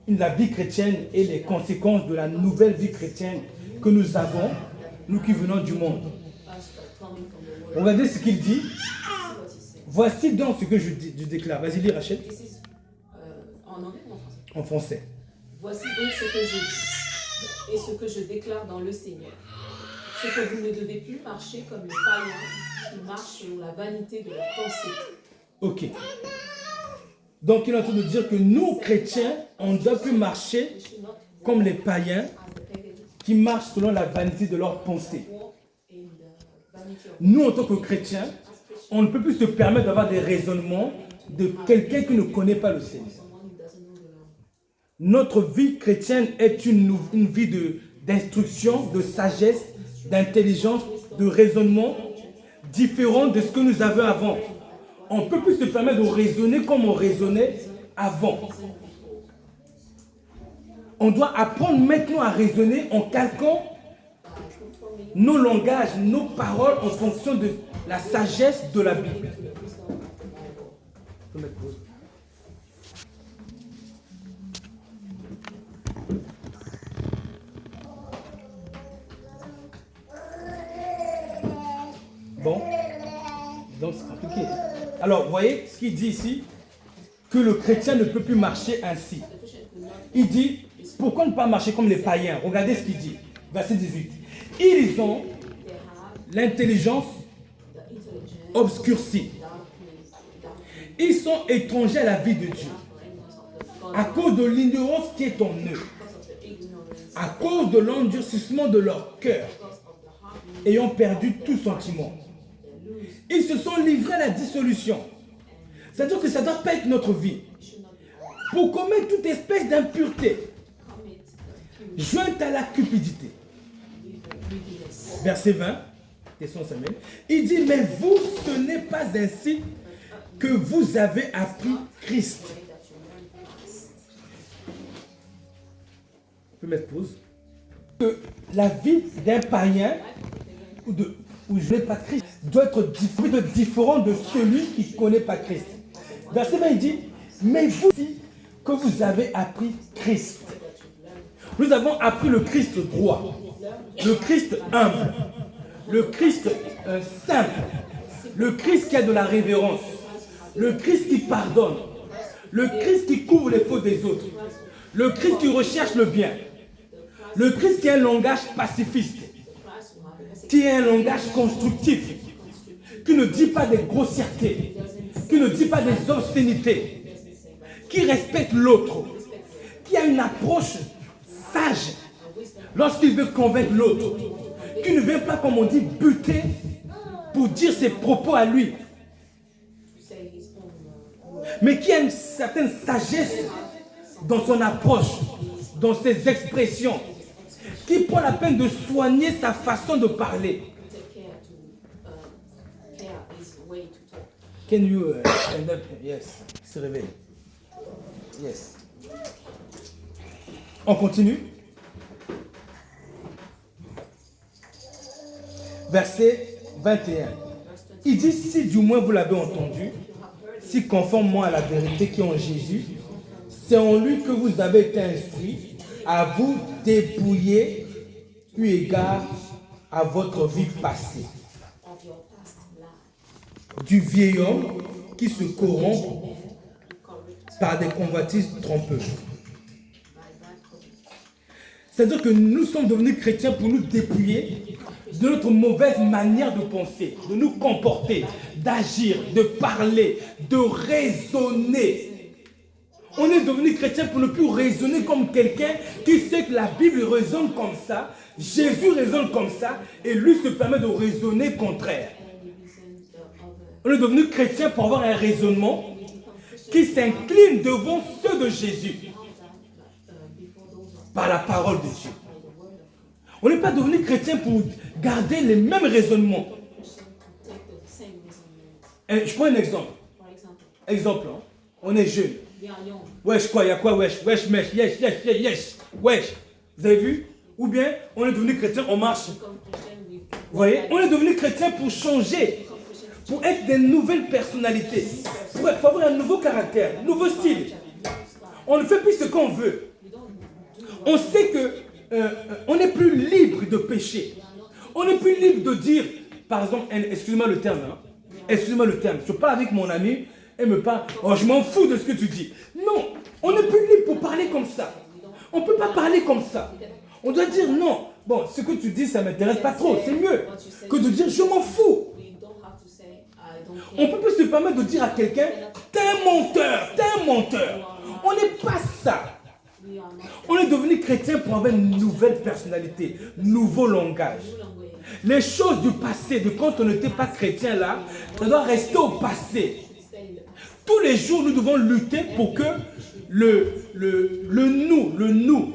la vie chrétienne et les conséquences de la nouvelle vie chrétienne que nous avons, nous qui venons du monde. Regardez ce qu'il dit. Voici donc ce que je déclare. Vas-y, lis, Rachel. En anglais ou en français? En français. Voici donc ce que je dis et ce que je déclare dans le Seigneur. C'est que vous ne devez plus marcher comme les païens qui marchent selon la vanité de leur pensée. Ok. Donc il est en train de dire que nous, chrétiens, on ne doit plus marcher comme les païens qui marchent selon la vanité de leurs pensées. Nous, en tant que chrétiens, on ne peut plus se permettre d'avoir des raisonnements de quelqu'un qui ne connaît pas le Seigneur. Notre vie chrétienne est une vie d'instruction, de sagesse, d'intelligence, de raisonnement différent de ce que nous avions avant. On ne peut plus se permettre de raisonner comme on raisonnait avant. On doit apprendre maintenant à raisonner en calquant nos langages, nos paroles en fonction de la sagesse de la Bible. Bon, donc c'est compliqué. Alors, vous voyez ce qu'il dit ici, que le chrétien ne peut plus marcher ainsi. Il dit, pourquoi ne pas marcher comme les païens? Regardez ce qu'il dit, verset 18. Ils ont l'intelligence obscurcie. Ils sont étrangers à la vie de Dieu à cause de l'ignorance qui est en eux, à cause de l'endurcissement de leur cœur, ayant perdu tout sentiment. Ils se sont livrés à la dissolution. C'est-à-dire que ça ne doit pas être notre vie. Pour commettre toute espèce d'impureté, jointe à la cupidité. Verset 20, question Samuel. Il dit, mais vous, ce n'est pas ainsi que vous avez appris Christ. Je peux mettre pause. Que la vie d'un païen ou je n'ai pas Christ doit être différent de celui qui ne connaît pas Christ. Verset 20, il dit, mais vous aussi que vous avez appris Christ. Nous avons appris le Christ droit, le Christ humble, le Christ simple, le Christ qui a de la révérence, le Christ qui pardonne, le Christ qui couvre les fautes des autres, le Christ qui recherche le bien, le Christ qui a un langage pacifiste, qui a un langage constructif, qui ne dit pas des grossièretés, qui ne dit pas des obscénités, qui respecte l'autre, qui a une approche sage lorsqu'il veut convaincre l'autre, qui ne vient pas, comme on dit, buter pour dire ses propos à lui, mais qui a une certaine sagesse dans son approche, dans ses expressions, qui prend la peine de soigner sa façon de parler. Can you stand up? Yes. Se réveille. Yes. On continue. Verset 21. Il dit, si du moins vous l'avez entendu, si conformément à la vérité qui est en Jésus, c'est en lui que vous avez été instruits à vous dépouiller eu égard à votre vie passée. Du vieil homme qui se corrompt par des convoitises trompeuses. C'est-à-dire que nous sommes devenus chrétiens pour nous dépouiller de notre mauvaise manière de penser, de nous comporter, d'agir, de parler, de raisonner. On est devenu chrétien pour ne plus raisonner comme quelqu'un qui sait que la Bible raisonne comme ça, Jésus raisonne comme ça, et lui se permet de raisonner contraire. On est devenu chrétien pour avoir un raisonnement qui s'incline devant ceux de Jésus par la parole de Dieu. On n'est pas devenu chrétien pour garder les mêmes raisonnements. Je prends un exemple. Exemple, hein? On est jeune. Wesh quoi, il y a quoi wesh? Wesh mèche, yes, yes, yes, yes. Wesh. Vous avez vu? Ou bien on est devenu chrétien, on marche. Vous voyez? On est devenu chrétien pour changer, pour être des nouvelles personnalités, pour avoir un nouveau caractère, un nouveau style. On ne fait plus ce qu'on veut. On sait que on n'est plus libre de pécher. On n'est plus libre de dire, par exemple, excusez-moi le terme, hein, excusez-moi le terme, je parle avec mon ami, elle me parle, oh je m'en fous de ce que tu dis. Non, on n'est plus libre pour parler comme ça. On ne peut pas parler comme ça. On doit dire non. Bon, ce que tu dis, ça ne m'intéresse pas trop. C'est mieux que de dire je m'en fous. On ne peut pas se permettre de dire à quelqu'un, t'es un menteur, t'es un menteur. On n'est pas ça. On est devenu chrétien pour avoir une nouvelle personnalité, nouveau langage. Les choses du passé, de quand on n'était pas chrétien là, ça doit rester au passé. Tous les jours, nous devons lutter pour que le nous,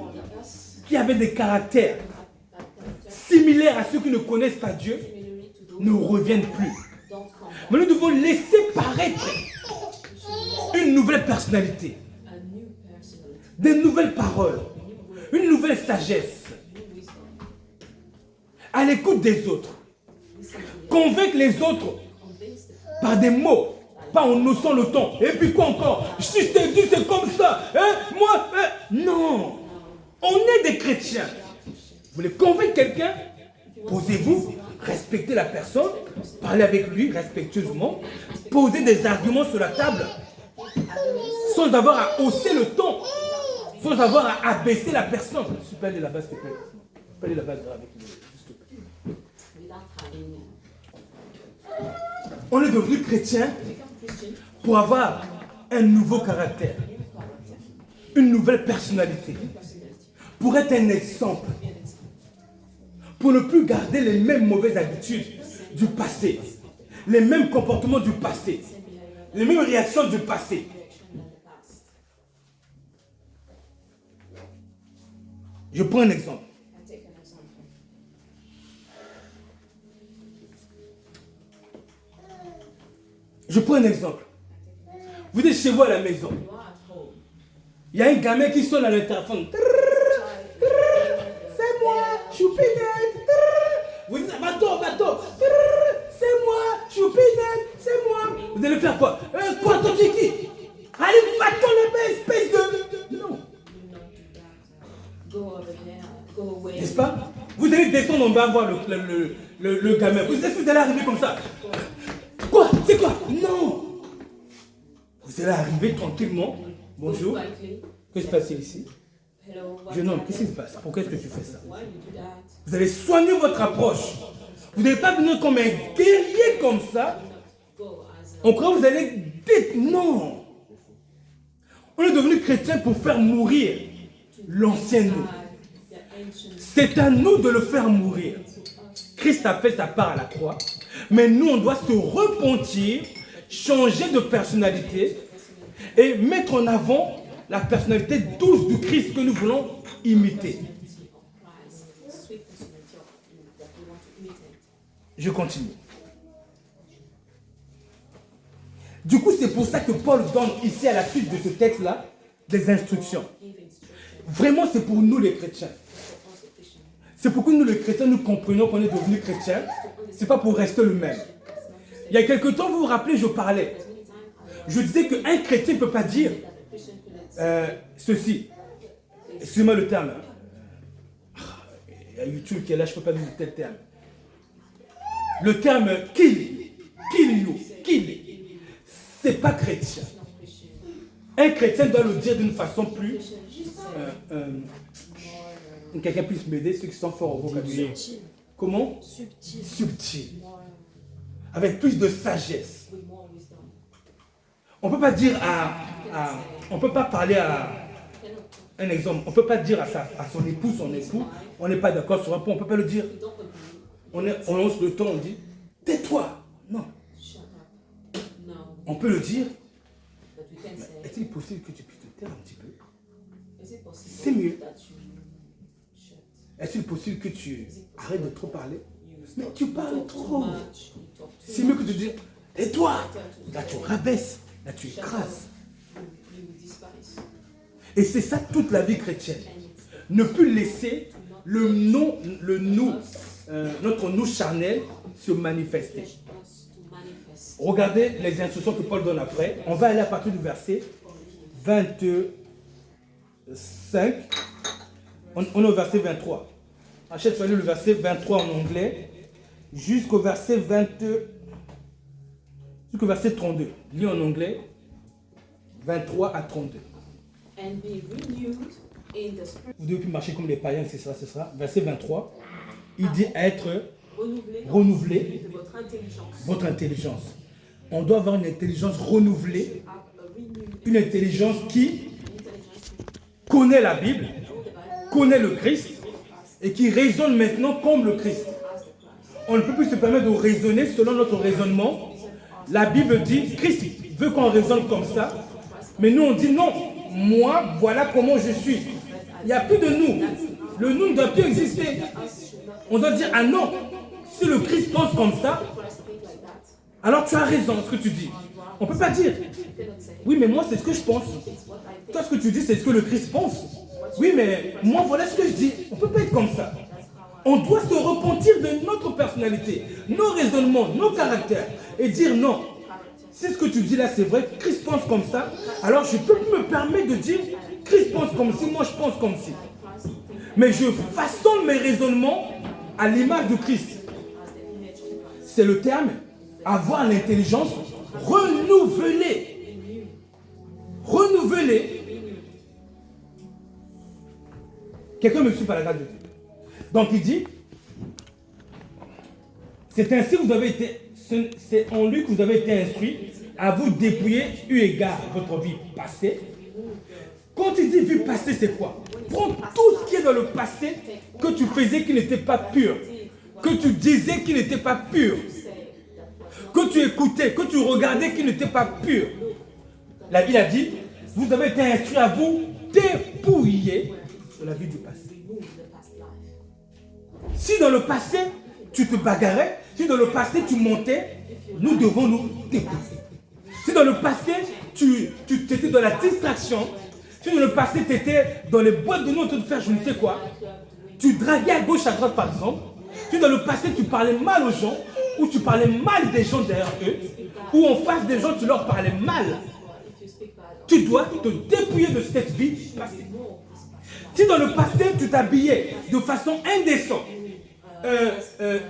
qui avait des caractères similaires à ceux qui ne connaissent pas Dieu, ne reviennent plus. Mais nous devons laisser paraître une nouvelle personnalité, des nouvelles paroles, une nouvelle sagesse, à l'écoute des autres, convaincre les autres par des mots, pas en haussant le ton. Et puis quoi encore? Si je t'ai dit c'est comme ça, hein? Moi, non. On est des chrétiens. Vous voulez convaincre quelqu'un? Posez-vous, respectez la personne, parlez avec lui respectueusement, posez des arguments sur la table, sans avoir à hausser le ton, sans avoir à abaisser la personne. Je peux aller là-bas, s'il te plaît. Je peux aller là-bas avec lui, s'il te plaît. On est devenu chrétien pour avoir un nouveau caractère, une nouvelle personnalité, pour être un exemple, pour ne plus garder les mêmes mauvaises habitudes du passé, les mêmes comportements du passé, les mêmes réactions du passé. Je prends un exemple. Je prends un exemple. Vous êtes chez vous à la maison. Il y a un gamin qui sonne à l'interphone. C'est moi, Choupinette. Vous dites, bateau. C'est moi, Choupinette, c'est moi. Vous allez faire quoi? Quoi, ton qui? Allez, va-t'en là-bas, espèce de... Non. N'est-ce pas? Vous allez descendre en bas voir le gamin. Est-ce que vous allez arriver comme ça? Quoi? C'est quoi? Non. Vous allez arriver tranquillement. Bonjour. Qu'est-ce qui se passe ici? Jeune homme, qu'est-ce qui se passe? Pourquoi est-ce que tu fais ça? Vous allez soigner votre approche. Vous n'allez pas venir comme un guerrier comme ça. On croit que vous allez dire non. On est devenu chrétien pour faire mourir l'ancien nous. C'est à nous de le faire mourir. Christ a fait sa part à la croix. Mais nous, on doit se repentir, changer de personnalité et mettre en avant la personnalité douce du Christ que nous voulons imiter. Je continue. Du coup, c'est pour ça que Paul donne ici à la suite de ce texte-là des instructions. Vraiment, c'est pour nous les chrétiens. C'est pour que nous les chrétiens, nous comprenions qu'on est devenus chrétiens. Ce n'est pas pour rester le même. Il y a quelque temps, vous vous rappelez, je parlais. Je disais qu'un chrétien ne peut pas dire ceci. Excusez-moi le terme. Il y a YouTube qui est là, je ne peux pas dire tel terme. Le terme kill you, c'est pas chrétien. Un chrétien doit le dire d'une façon plus... quelqu'un puisse m'aider, ceux qui sont forts au vocabulaire. Comment? Subtil. Avec plus de sagesse. On ne peut pas dire on ne peut pas parler à... Un exemple, on ne peut pas dire à son époux, on n'est pas d'accord sur un point, on ne peut pas le dire. On lance le ton, on dit, tais-toi. Non. On peut le dire. Est-il possible que tu puisses te taire un petit peu? C'est mieux. Est-il possible que tu arrêtes de trop parler? Mais tu parles trop. C'est mieux que de dire, tais-toi. Là, tu rabaisses. Là, tu écrases. Et c'est ça toute la vie chrétienne. Ne plus laisser notre nous charnel se manifester. Regardez les instructions que Paul donne après. On va aller à partir du verset 22 5, on est au verset 23. Achète, tu vas lire le verset 23 en anglais jusqu'au verset 32. Lis en anglais 23 à 32. And be renewed in the spirit. Vous devez plus marcher comme les païens, c'est ça. Verset 23. Il dit être renouvelé de votre intelligence. Votre intelligence. On doit avoir une intelligence renouvelée, une intelligence qui connaît la Bible, connaît le Christ et qui raisonne maintenant comme le Christ. On ne peut plus se permettre de raisonner selon notre raisonnement. La Bible dit, Christ veut qu'on raisonne comme ça, mais nous on dit non, moi voilà comment je suis. Il n'y a plus de nous. Le nous ne doit plus exister. On doit dire, ah non, si le Christ pense comme ça, alors tu as raison ce que tu dis. On ne peut pas dire, oui mais moi c'est ce que je pense. Toi ce que tu dis c'est ce que le Christ pense. Oui mais moi voilà ce que je dis. On ne peut pas être comme ça. On doit se repentir de notre personnalité, nos raisonnements, nos caractères et dire non. Si ce que tu dis là c'est vrai, Christ pense comme ça, alors je peux me permettre de dire Christ pense comme si, moi je pense comme si. Mais je façonne mes raisonnements à l'image de Christ. C'est le terme, avoir l'intelligence renouvelée. Renouvelée. Quelqu'un me suit par la grâce de Dieu. Donc il dit, c'est ainsi que vous avez été, c'est en lui que vous avez été instruit à vous dépouiller eu égard à votre vie passée. Quand il dit vie passée, c'est quoi? Prends tout ce qui est dans le passé que tu faisais qui n'était pas pur, que tu disais qui n'était pas pur, que tu écoutais, que tu regardais qui n'était pas pur. La Bible a dit, vous avez été instruit à vous dépouiller de la vie du passé. Si dans le passé, tu te bagarrais, si dans le passé, tu montais, nous devons nous dépouiller. Si dans le passé, tu étais dans la distraction, si dans le passé, tu étais dans les boîtes de nuit en train de faire je ne sais quoi, tu draguais à gauche, à droite par exemple, si dans le passé, tu parlais mal aux gens, ou tu parlais mal des gens derrière eux, ou en face des gens, tu leur parlais mal, tu dois te dépouiller de cette vie passée. Si dans le passé, tu t'habillais de façon indécente,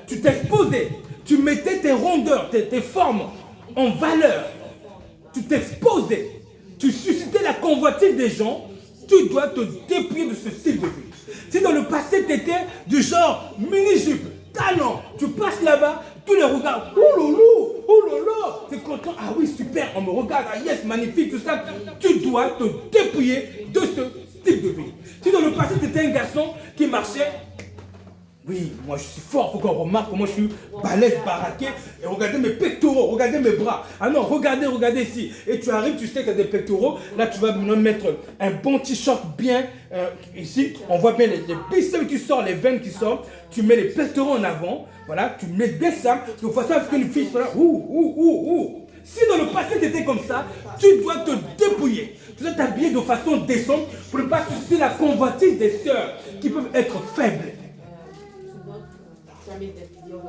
tu t'exposais, tu mettais tes rondeurs, tes formes en valeur, tu t'exposais, tu suscitais la convoitise des gens, tu dois te dépouiller de ce style de vie. Si dans le passé, tu étais du genre mini-jupe, talent, tu passes là-bas, tous les regards, oh loulou, oh lolo, tu es content, ah oui, super, on me regarde, ah yes, magnifique, tout ça, tu dois te dépouiller de ce style de vie. Si dans le passé, tu étais un garçon qui marchait, oui, moi je suis fort, il faut qu'on remarque comment je suis balèze, baraqué, et regardez mes pectoraux, regardez mes bras. Ah non, regardez ici. Et tu arrives, tu sais que tu as des pectoraux, là tu vas me mettre un bon t-shirt bien, ici, on voit bien les biceps qui sortent, les veines qui sortent, tu mets les pectoraux en avant, voilà, tu mets bien ça, de façon à ce qu'une fille soit là, Si dans le passé tu étais comme ça, tu dois te dépouiller. Tu dois t'habiller de façon décente pour ne pas susciter la convoitise des sœurs qui peuvent être faibles.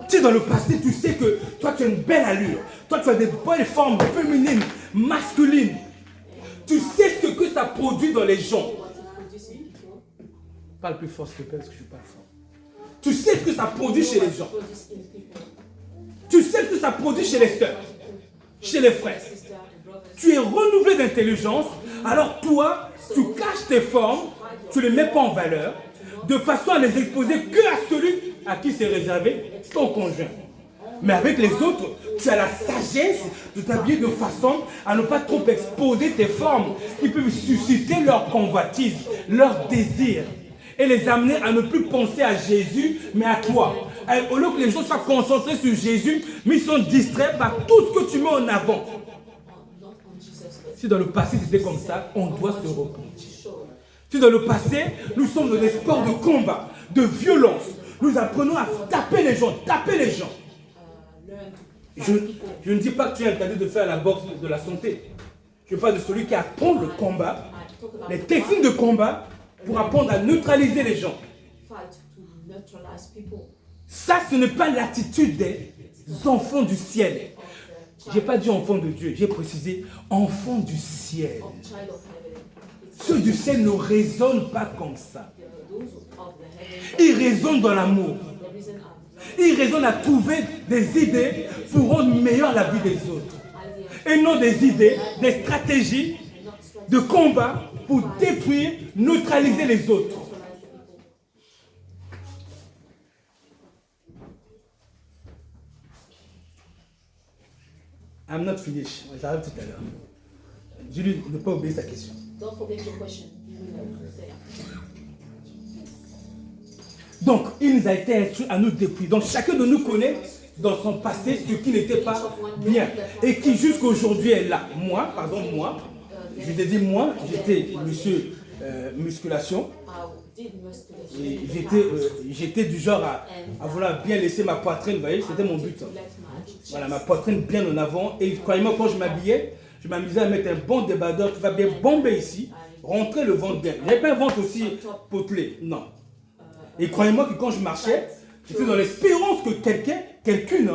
Si dans le passé, tu sais que toi, tu as une belle allure, toi, tu as des bonnes formes féminines, masculines, tu sais ce que ça produit dans les gens. Parle plus fort, s'il te plaît, parce que je ne suis pas fort. Tu sais ce que ça produit chez les gens. Tu sais ce que ça produit chez les sœurs, chez les frères. Tu es renouvelé d'intelligence, alors toi, tu caches tes formes, tu ne les mets pas en valeur, de façon à les exposer que à celui à qui c'est réservé, ton conjoint. Mais avec les autres, tu as la sagesse de t'habiller de façon à ne pas trop exposer tes formes qui peuvent susciter leur convoitise, leur désir, et les amener à ne plus penser à Jésus, mais à toi. Et au lieu que les gens soient concentrés sur Jésus, mais ils sont distraits par tout ce que tu mets en avant. Si dans le passé c'était comme ça, on doit se repentir. Si dans le passé, nous sommes dans des sports de combat, de violence, nous apprenons à taper les gens, Je ne dis pas que tu es interdit de faire la boxe de la santé. Je parle de celui qui apprend le combat, les techniques de combat pour apprendre à neutraliser les gens. Ça, ce n'est pas l'attitude des enfants du ciel. Je n'ai pas dit enfants de Dieu, j'ai précisé enfants du ciel. Ceux du ciel ne raisonnent pas comme ça. those of the heavens, Ils raisonnent dans l'amour. the reason Ils raisonnent à trouver des idées pour rendre meilleure la vie des autres. Et non des idées, des stratégies de combat pour détruire, neutraliser les autres. I'm not finished. J'arrive tout à l'heure. Julie, ne pas oublier sa question. Don't forget your question. You will say after. Donc, il nous a été instruit à nous dépouiller. Donc, chacun de nous connaît dans son passé ce qui n'était pas bien et qui jusqu'aujourd'hui est là. Moi, je t'ai dit moi, j'étais monsieur musculation. Et j'étais du genre à vouloir bien laisser ma poitrine, vous voyez, c'était mon but. Voilà, ma poitrine bien en avant. Et croyez-moi, quand je m'habillais, je m'amusais à mettre un bon débardeur qui va bien bomber ici, rentrer le ventre bien. Il n'y avait pas un ventre aussi potelé, non. Et croyez-moi que quand je marchais, j'étais dans l'espérance que quelqu'une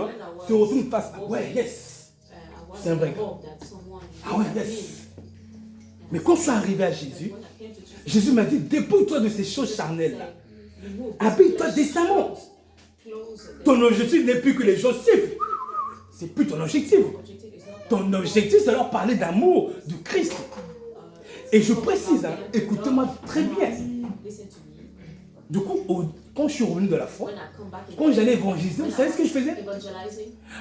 se retourne face à ouais, yes. C'est un vrai gars. Ah ouais, yes. Mais quand je suis arrivé à Jésus, Jésus m'a dit, dépouille-toi de ces choses charnelles-là. Habille-toi décemment. Ton objectif n'est plus que les gens suivent. C'est plus ton objectif. Ton objectif, c'est leur parler d'amour, du Christ. Et je précise, écoutez-moi très bien. Du coup, quand je suis revenu de la foi, quand j'allais évangéliser, vous savez ce que je faisais?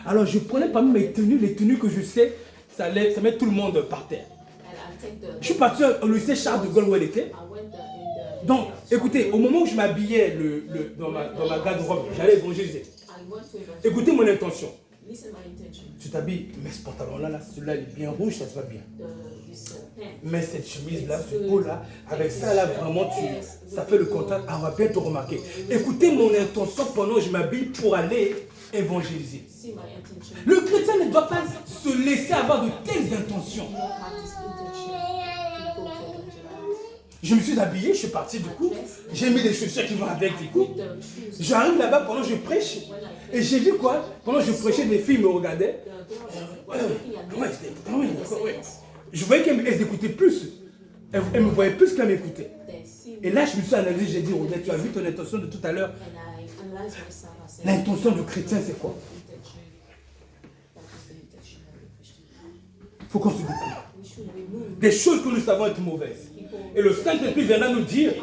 Alors, je prenais parmi mes tenues, les tenues que je sais, ça met tout le monde par terre. Je suis parti au lycée Charles de Gaulle où elle était. Donc, écoutez, au moment où je m'habillais dans ma garde-robe, j'allais évangéliser. Écoutez mon intention. Tu t'habilles, mets ce pantalon-là, celui-là il est bien rouge, ça se va bien. Mets cette chemise-là, ce haut-là, avec ça là, vraiment, ça fait le contact, on va bien te remarquer. Écoutez mon intention pendant que je m'habille pour aller évangéliser. Le chrétien ne doit pas se laisser avoir de telles intentions. Je me suis habillé, je suis parti du coup, j'ai mis des chaussures qui vont avec du coup. J'arrive là-bas pendant que je prêche et j'ai vu quoi? Pendant que je prêchais, des filles me regardaient. Je voyais qu'elles écoutaient plus. Elles me voyaient plus qu'elles m'écoutaient. Et là, je me suis analysé, j'ai dit, Odette, tu as vu ton intention de tout à l'heure? L'intention du chrétien, c'est quoi? Il faut qu'on se dépouille. Des choses que nous savons être mauvaises. Et le Saint-Esprit viendra nous dire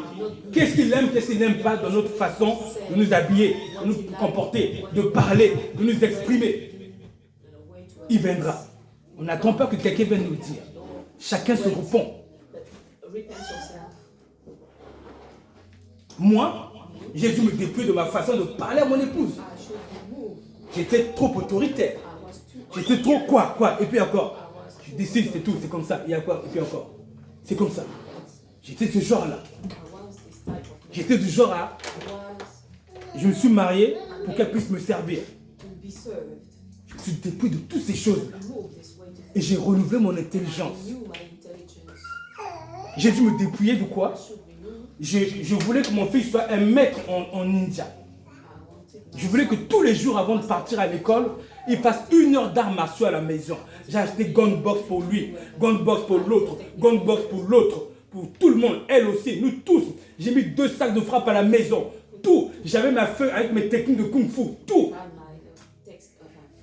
qu'est-ce qu'il aime, qu'est-ce qu'il n'aime pas dans notre façon de nous habiller, de nous comporter, de parler, de nous exprimer. Il viendra. On n'attend pas que quelqu'un vienne nous le dire. Chacun se répond. Moi, j'ai dû me dépouiller de ma façon de parler à mon épouse. J'étais trop autoritaire. J'étais trop quoi, et puis encore. Je décide, c'est tout, c'est comme ça. Il y a quoi, et puis encore. C'est comme ça. J'étais de ce genre-là. J'étais du genre à... Je me suis marié pour qu'elle puisse me servir. Je me suis dépouillé de toutes ces choses. Et j'ai renouvelé mon intelligence. J'ai dû me dépouiller de quoi? Je voulais que mon fils soit un maître en ninja. Je voulais que tous les jours avant de partir à l'école, il fasse 1 heure d'arts martiaux à la maison. J'ai acheté gunbox pour lui, gunbox pour l'autre, gunbox pour l'autre, pour tout le monde, elle aussi, nous tous. J'ai mis 2 sacs de frappe à la maison, tout. J'avais ma feuille avec mes techniques de kung-fu, tout.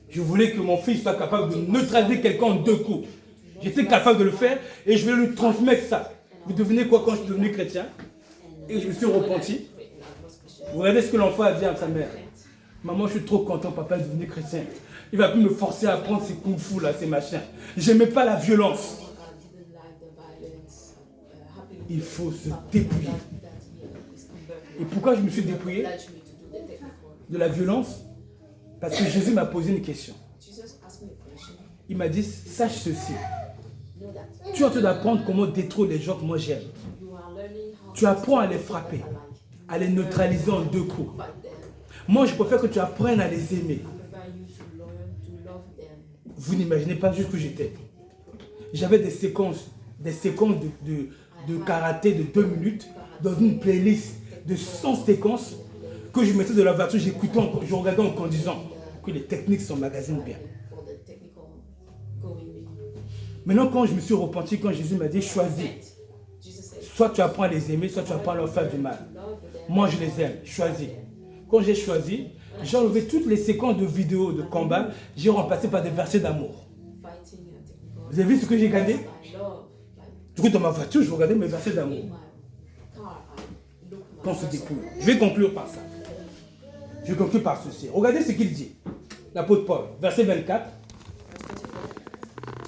Je voulais que mon fils soit capable de neutraliser quelqu'un en 2 coups. J'étais capable de le faire et je voulais lui transmettre ça. Vous devinez quoi quand je suis devenu chrétien? Et je me suis repenti. Vous regardez ce que l'enfant a dit à sa mère. Maman, je suis trop content, papa est devenu chrétien. Il va plus me forcer à apprendre ces kung-fu là, ces machins. J'aimais pas la violence. Il faut se dépouiller. Et pourquoi je me suis dépouillé de la violence? Parce que Jésus m'a posé une question. Il m'a dit, sache ceci. Tu es en train d'apprendre comment détruire les gens que moi j'aime. Tu apprends à les frapper, à les neutraliser en 2 coups. Moi, je préfère que tu apprennes à les aimer. Vous n'imaginez pas juste où j'étais. J'avais des séquences de karaté de 2 minutes dans une playlist de 100 séquences que je mettais de la voiture, j'écoutais, je regardais en conduisant que les techniques s'emmagasinent bien. Maintenant, quand je me suis repenti, quand Jésus m'a dit choisis, Soit tu apprends à les aimer, soit tu apprends à leur faire du mal. Moi, je les aime. Choisis. Quand j'ai choisi, j'ai enlevé toutes les séquences de vidéos de combat. J'ai remplacé par des versets d'amour. Vous avez vu ce que j'ai gardé? Du coup, dans ma voiture, je regardais mes versets d'amour. Quand on se découvre. Je vais conclure par ça. Je vais conclure par ceci. Regardez ce qu'il dit. L'apôtre Paul, verset 24.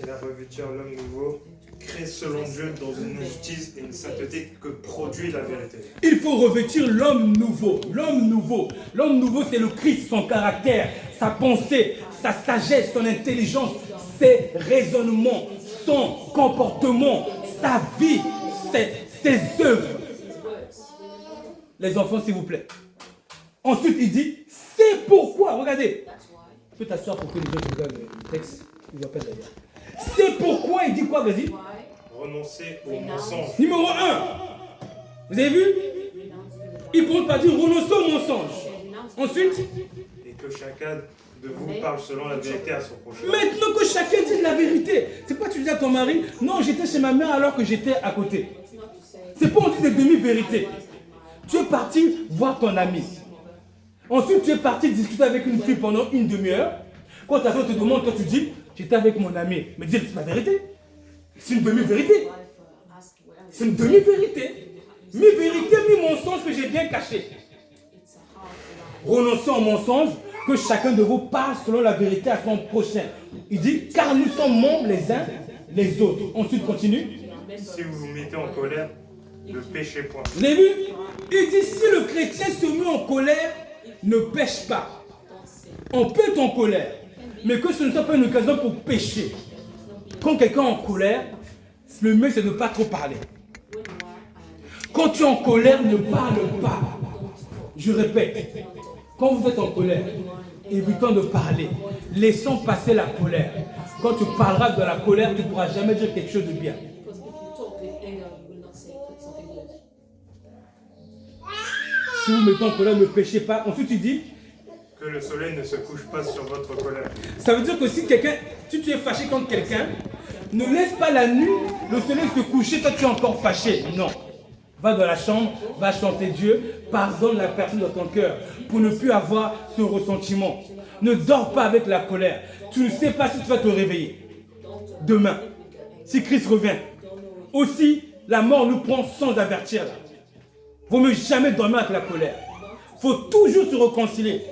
Il a revêtir l'homme nouveau, créé selon Dieu dans une justice et une sainteté que produit la vérité. Il faut revêtir l'homme nouveau. L'homme nouveau. L'homme nouveau, c'est le Christ, son caractère, sa pensée, sa sagesse, son intelligence, ses raisonnements, son comportement, sa vie, ses œuvres. Les enfants, s'il vous plaît. Ensuite, il dit, c'est pourquoi, regardez. Tu peux t'asseoir pour que les autres regardent le texte. Ils appellent d'ailleurs. C'est pourquoi il dit quoi, vas-y? Renoncer au mensonge. Numéro 1. Vous avez vu? Il ne peut pas dire renoncer au mensonge. Ensuite, Et que chacun de vous parle selon la vérité à son prochain. maintenant que chacun dit la vérité. C'est pas tu dis à ton mari, non, j'étais chez ma mère alors que j'étais à côté. C'est pas on dit des demi-vérités. Tu es parti voir ton ami. Ensuite, tu es parti discuter avec une fille pendant une demi-heure. Quand ta femme te demande, toi tu dis, j'étais avec mon ami. Mais dis, c'est la vérité. C'est une demi-vérité. C'est une demi-vérité. Mi-vérité, mi-mensonge que j'ai bien caché. Renoncez au mensonge, que chacun de vous parle selon la vérité à son prochain. Il dit, car nous sommes membres les uns les autres. Ensuite, continue. Si vous vous mettez en colère, ne péchez point. Vous avez vu? Il dit, si le chrétien se met en colère, ne pêche pas. On peut être en colère, mais que ce ne soit pas une occasion pour pécher. Quand quelqu'un est en colère, le mieux c'est de ne pas trop parler. Quand tu es en colère, ne parle pas. Je répète, quand vous êtes en colère, évitons de parler. Laissons passer la colère. Quand tu parleras de la colère, tu ne pourras jamais dire quelque chose de bien. Si vous mettez en colère, ne péchez pas. Ensuite, tu dis, Que le soleil ne se couche pas sur votre colère. ça veut dire que si tu es fâché contre quelqu'un, ne laisse pas la nuit, le soleil se coucher, toi tu es encore fâché. Non. Va dans la chambre, va chanter Dieu, pardonne la personne dans ton cœur pour ne plus avoir ce ressentiment. Ne dors pas avec la colère. Tu ne sais pas si tu vas te réveiller demain, si Christ revient. Aussi, la mort nous prend sans avertir. Vaut mieux jamais dormir avec la colère. Il faut toujours se réconcilier.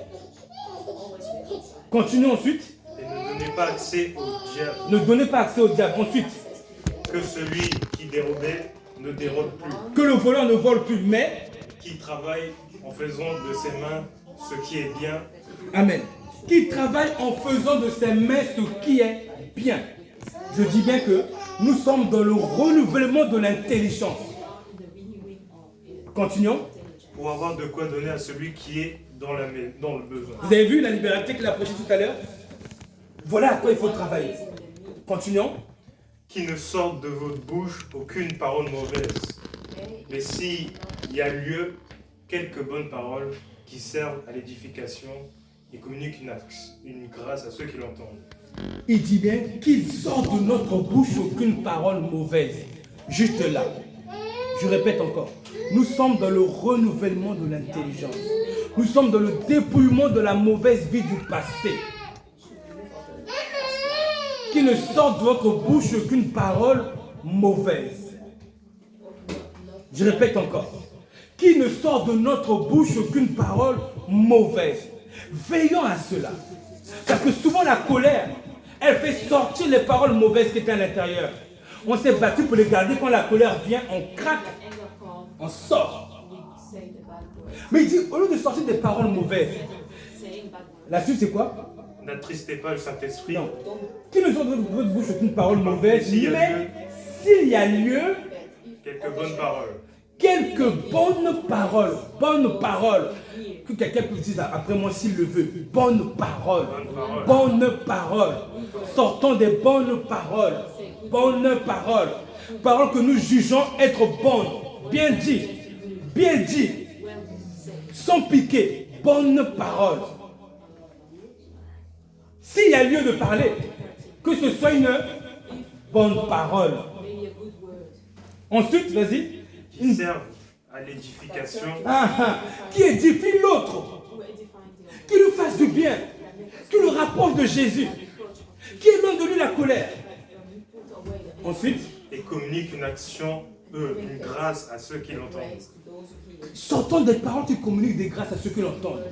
Continuons ensuite. Et ne donnez pas accès au diable. Ne donnez pas accès au diable. Ensuite, Que celui qui dérobait ne dérobe plus. que le voleur ne vole plus, mais, Qui travaille en faisant de ses mains ce qui est bien. amen, qui travaille en faisant de ses mains ce qui est bien. Je dis bien que nous sommes dans le renouvellement de l'intelligence. Continuons. Pour avoir de quoi donner à celui qui est dans le besoin. Vous avez vu la liberté qu'il a prêchée tout à l'heure? Voilà à quoi il faut travailler. Continuons. Qui ne sorte de votre bouche aucune parole mauvaise. Mais s'il y a lieu, quelques bonnes paroles qui servent à l'édification et communiquent une grâce à ceux qui l'entendent. Il dit bien qu'il sort de notre bouche aucune parole mauvaise. Juste là. Je répète encore. Nous sommes dans le renouvellement de l'intelligence. Nous sommes dans le dépouillement de la mauvaise vie du passé. Qu'il ne sorte de votre bouche aucune parole mauvaise. Je répète encore. Qu'il ne sorte de notre bouche aucune parole mauvaise. Veillons à cela. Parce que souvent la colère, elle fait sortir les paroles mauvaises qui étaient à l'intérieur. On s'est battu pour les garder. Quand la colère vient, on craque, on sort. Mais il dit, au lieu de sortir des paroles mauvaises, la suite c'est quoi? N'attristez pas le Saint-Esprit. Non. Qui ne sort de votre bouche aucune parole mauvaise, S'il y a mais lieu. s'il y a lieu, Quelques bonnes paroles. quelques bonnes paroles, que quelqu'un peut dire après moi s'il le veut, bonnes paroles, sortons des bonnes paroles, paroles que nous jugeons être bonnes, bien dit, sans piquer, bonnes paroles. S'il y a lieu de parler, que ce soit une bonne parole. Ensuite, vas-y. qui servent à l'édification, qui édifie l'autre, qui lui fasse du bien, qui le rapproche de Jésus, qui éloigne de lui la colère. Ensuite, et communique une action, une grâce à ceux qui l'entendent. sortant des paroles qui communiquent des grâces à ceux qui l'entendent.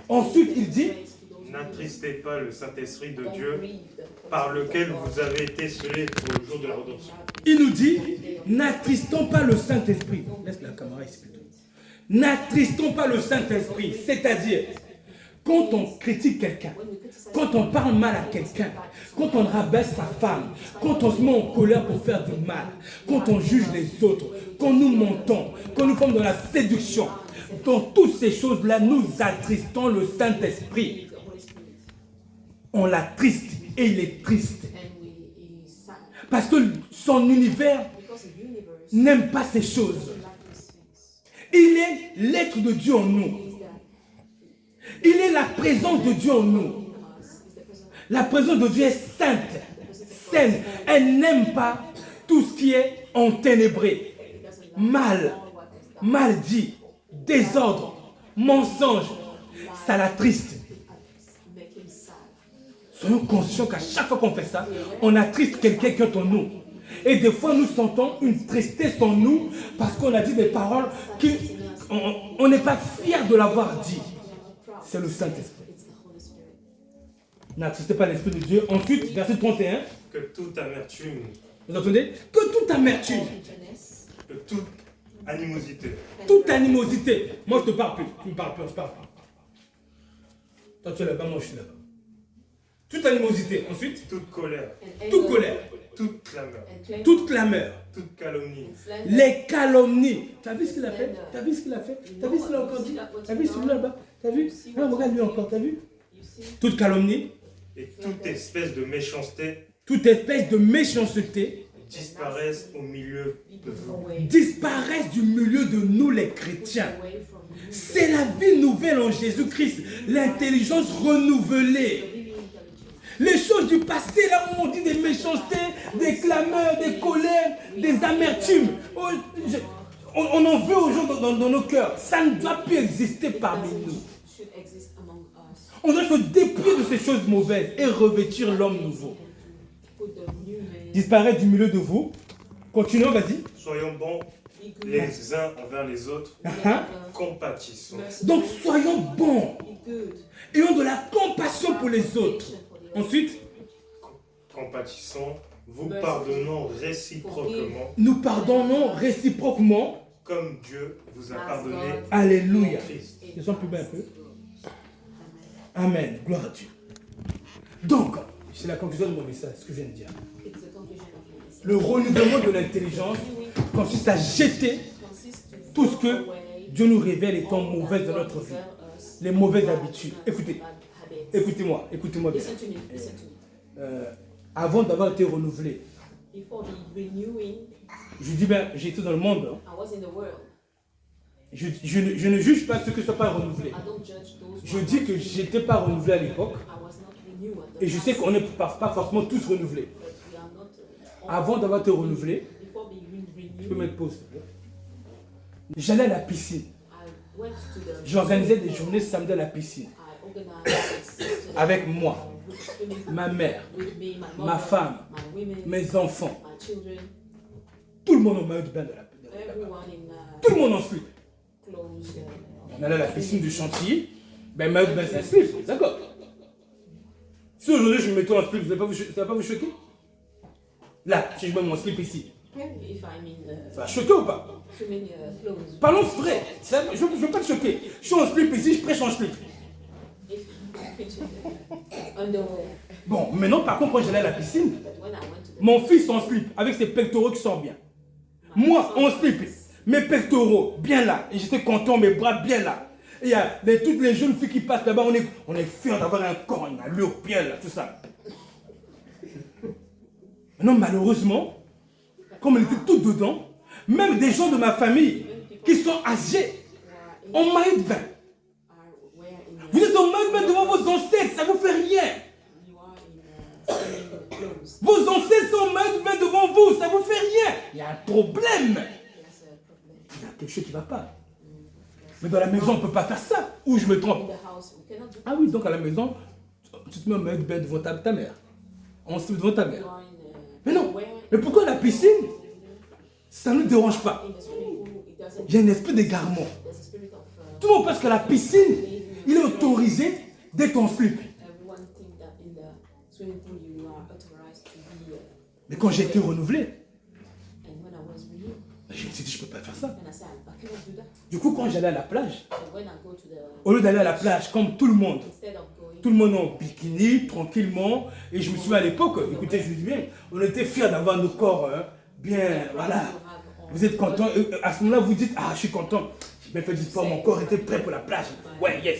Ensuite, il dit, n'attristez pas le Saint-Esprit de Dieu par lequel vous avez été scellés pour le jour de la rédemption. il nous dit, n'attristons pas le Saint-Esprit. Laisse la caméra ici plutôt. N'attristons pas le Saint-Esprit, c'est-à-dire, quand on critique quelqu'un, quand on parle mal à quelqu'un, quand on rabaisse sa femme, quand on se met en colère pour faire du mal, quand on juge les autres, quand nous mentons, quand nous sommes dans la séduction, dans toutes ces choses-là, nous attristons le Saint-Esprit. On l'attriste et il est triste. Parce que son univers n'aime pas ces choses. Il est l'être de Dieu en nous. Il est la présence de Dieu en nous. La présence de Dieu est sainte, saine. Elle n'aime pas tout ce qui est enténébré, mal, mal dit, désordre, mensonge. Ça l'attriste. Soyons conscients qu'à chaque fois qu'on fait ça, on attriste quelqu'un qui est en nous. Et des fois, nous sentons une tristesse en nous parce qu'on a dit des paroles qu'on n'est pas fier de l'avoir dit. C'est le Saint-Esprit. N'attristez pas l'Esprit de Dieu. Ensuite, verset 31. Que toute amertume, Vous entendez? Que toute amertume, que toute animosité, toute animosité. Moi, je ne te parle plus. Tu ne me parles plus, on se parle pas. Toi, tu es là-bas, moi, je suis là-bas. Toute animosité. Ensuite, toute colère, toute colère, toute clameur, toute clameur, toute calomnie, les calomnies. Tu as vu ce qu'il a fait? Tu as vu ce qu'il a fait? Tu as vu ce qu'il a encore dit? Tu as vu celui-là là-bas? Tu as vu? Non, regarde lui encore, tu as vu? Toute calomnie, et toute espèce de méchanceté toute espèce de méchanceté disparaissent au milieu de vous. disparaissent du milieu de nous les chrétiens. C'est la vie nouvelle en Jésus-Christ, l'intelligence renouvelée. Les choses du passé, là où on dit des méchancetés, des clameurs, des colères, des amertumes, on en veut aux gens dans nos cœurs. Ça ne doit plus exister parmi nous. On doit se dépouiller de ces choses mauvaises et revêtir l'homme nouveau. Disparaître du milieu de vous. Continuons, vas-y. Soyons bons les uns envers les autres, compatissons. Donc soyons bons. Ayons de la compassion pour les autres. Ensuite, Compatissons, vous pardonnons réciproquement, nous pardonnons réciproquement. comme Dieu vous a pardonné. Alléluia. en Christ. Descends plus bas un peu. Amen. Gloire à Dieu. Donc, c'est la conclusion de mon message, ce que je viens de dire. Le renouvellement de l'intelligence consiste à jeter tout ce que Dieu nous révèle étant mauvais dans notre vie. Les mauvaises habitudes. Écoutez-moi bien. Avant d'avoir été renouvelé, je dis bien, j'étais dans le monde. Je ne juge pas ceux qui ne sont pas renouvelés. Je dis que je n'étais pas renouvelé à l'époque. Et je sais qu'on n'est pas forcément tous renouvelés. Avant d'avoir été renouvelé, je peux mettre pause. J'allais à la piscine. J'organisais des journées samedi à la piscine. Avec moi, ma mère, ma femme, mes enfants. Tout le monde en maillot de bain de la piscine. Tout le monde en slip. On allait à la piscine du chantier. Ben maillot de bain c'est un slip, d'accord. Si aujourd'hui je me mettais en slip, ça ne va pas vous choquer? Là, si je mets mon slip ici, ça va choquer ou pas? Parlons vrai, je ne veux pas te choquer. Je suis en slip ici, je prêche en slip. Bon, maintenant par contre, quand j'allais à la piscine, mon fils en slip, avec ses pectoraux qui sortent bien. Moi, en slip, mes pectoraux bien là, et j'étais content, mes bras bien là. Et il y a toutes les jeunes filles qui passent là-bas, on est fiers d'avoir un corps, une allure bien là, tout ça. Non, malheureusement, comme on était tous dedans, même des gens de ma famille qui sont âgés, en maillot de bain. Vous êtes en maillot de bain devant vos ancêtres, ça ne vous fait rien. Vos ancêtres sont en maillot de bain devant vous, ça ne vous fait rien. Il y a un problème. quelque chose qui ne va pas. Mais dans la maison, on ne peut pas faire ça. Ou je me trompe. Ah oui, donc à la maison, tu te mets en mode bête devant ta mère. On se met devant ta mère. Mais non. Mais pourquoi la piscine, ça ne nous dérange pas? Il y a un esprit d'égarement. Tout le monde pense que la piscine, il est autorisé d'être en slip. Mais quand j'ai été renouvelé, je me suis dit, je ne peux pas faire ça. Du coup, quand j'allais à la plage, au lieu d'aller à la plage comme tout le monde en bikini, tranquillement, et je me souviens à l'époque, écoutez, je vous dis bien, on était fiers d'avoir nos corps bien, voilà. Vous êtes contents, à ce moment-là, vous dites, ah, je suis content, j'ai bien fait du sport, mon corps était prêt pour la plage. Ouais, yes.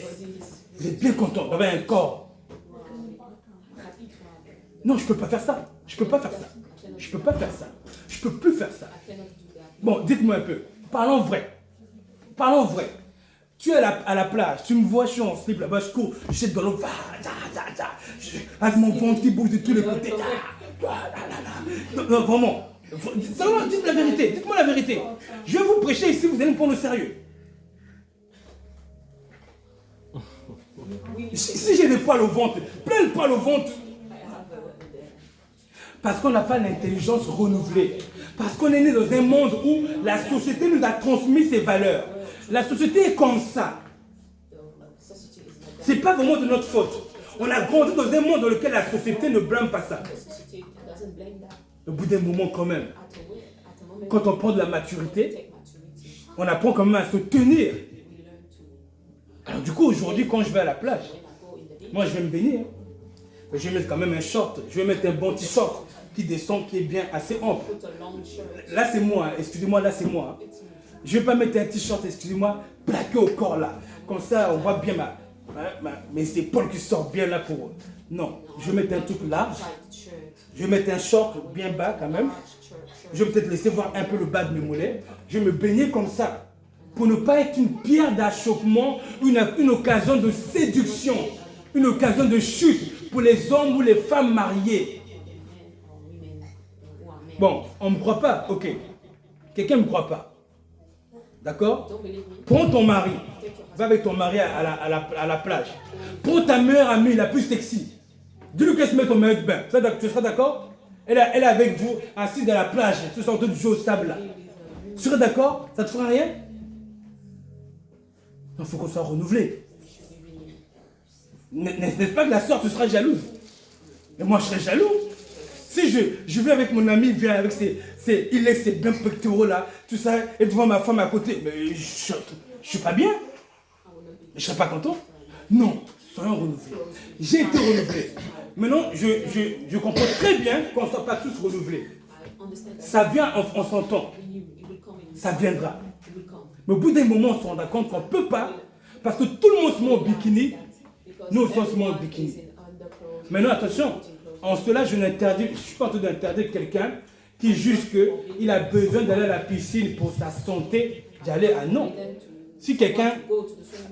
Vous êtes bien content d'avoir un corps. Non, je ne peux pas faire ça. Je ne peux pas faire ça. Je ne peux pas faire ça. Je ne peux plus faire ça. Bon, dites-moi un peu. Parlons vrai. Parlons vrai. Tu es à la plage, tu me vois, je suis en slip là-bas, je cours, je jette dans l'eau, avec mon ventre qui bouge de tous les côtés. Non, vraiment. Dites la vérité, dites-moi la vérité. Je vais vous prêcher ici, vous allez me prendre au sérieux. Si j'ai des poils au ventre, plein de poils au ventre, parce qu'on n'a pas l'intelligence renouvelée. Parce qu'on est né dans un monde où la société nous a transmis ses valeurs. La société est comme ça. Ce n'est pas vraiment de notre faute. On a grandi dans un monde dans lequel la société ne blâme pas ça. Au bout d'un moment quand même, quand on prend de la maturité, on apprend quand même à se tenir. Alors du coup, aujourd'hui, quand je vais à la plage, moi je vais me baigner. Je vais mettre quand même un short, je vais mettre un bon t-shirt qui descend, qui est bien assez ample. Là c'est moi, excusez-moi, là c'est moi. Je ne vais pas mettre un t-shirt, excusez-moi, plaqué au corps là. Comme ça, on voit bien mes épaules qui sortent bien là pour eux. Non, je vais mettre un truc large. Je vais mettre un short bien bas quand même. Je vais peut-être laisser voir un peu le bas de mes mollets. Je vais me baigner comme ça. Pour ne pas être une pierre d'achoppement, une occasion de séduction, une occasion de chute pour les hommes ou les femmes mariées. Bon, on ne me croit pas, ok. Quelqu'un ne me croit pas. D'accord? Prends ton mari. Va avec ton mari à la plage. Prends ta meilleure amie, la plus sexy. Dis-lui qu'elle se met ton maillot de bain. Tu seras d'accord? Elle est avec vous, assise à la plage. Tu sors de jouer au sable là. Tu seras d'accord? Ça ne te fera rien? Il faut qu'on soit renouvelé. N'est-ce pas que la soeur, tu seras jalouse? Et moi, je serais jaloux. Si je vais avec mon ami, il vient avec il laisse ses bien pectoraux là, tout ça, et devant ma femme à côté, mais je suis pas bien. Je ne serais pas content. Non, soyons renouvelés. J'ai été renouvelé. Maintenant, je comprends très bien qu'on ne soit pas tous renouvelés. Ça vient, on s'entend. Ça viendra. Mais au bout d'un moment, on se rendra compte qu'on ne peut pas, parce que tout le monde se met en bikini, nous aussi on se met en bikini. Maintenant, attention, en cela, je ne suis pas en train d'interdire quelqu'un qui juge qu'il a besoin d'aller à la piscine pour sa santé, d'aller à non. Si quelqu'un,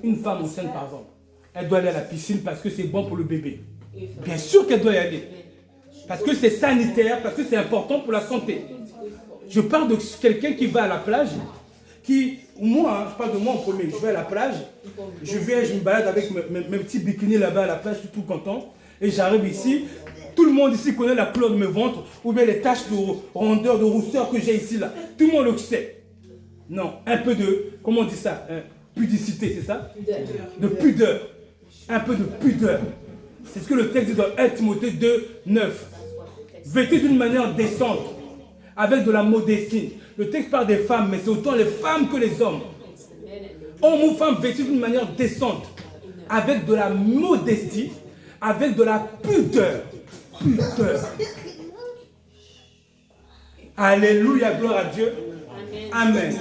une femme enceinte par exemple, elle doit aller à la piscine parce que c'est bon pour le bébé. Bien sûr qu'elle doit y aller. Parce que c'est sanitaire, parce que c'est important pour la santé. Je parle de quelqu'un qui va à la plage, moi, je parle de moi en premier, je vais à la plage, je me balade avec mes petits bikinis là-bas à la plage, je suis tout content, et j'arrive ici, tout le monde ici connaît la couleur de mes ventres, ou bien les taches de rondeur, de rousseur que j'ai ici là, tout le monde le sait. Non, un peu de, comment on dit ça, pudicité, c'est ça? De pudeur, un peu de pudeur. C'est ce que le texte dit dans 1 Timothée 2, 9. Vêtus d'une manière décente, avec de la modestie. Le texte parle des femmes, mais c'est autant les femmes que les hommes. Hommes ou femmes vêtus d'une manière décente, avec de la modestie, avec de la pudeur. Pudeur. Alléluia, gloire à Dieu. Amen.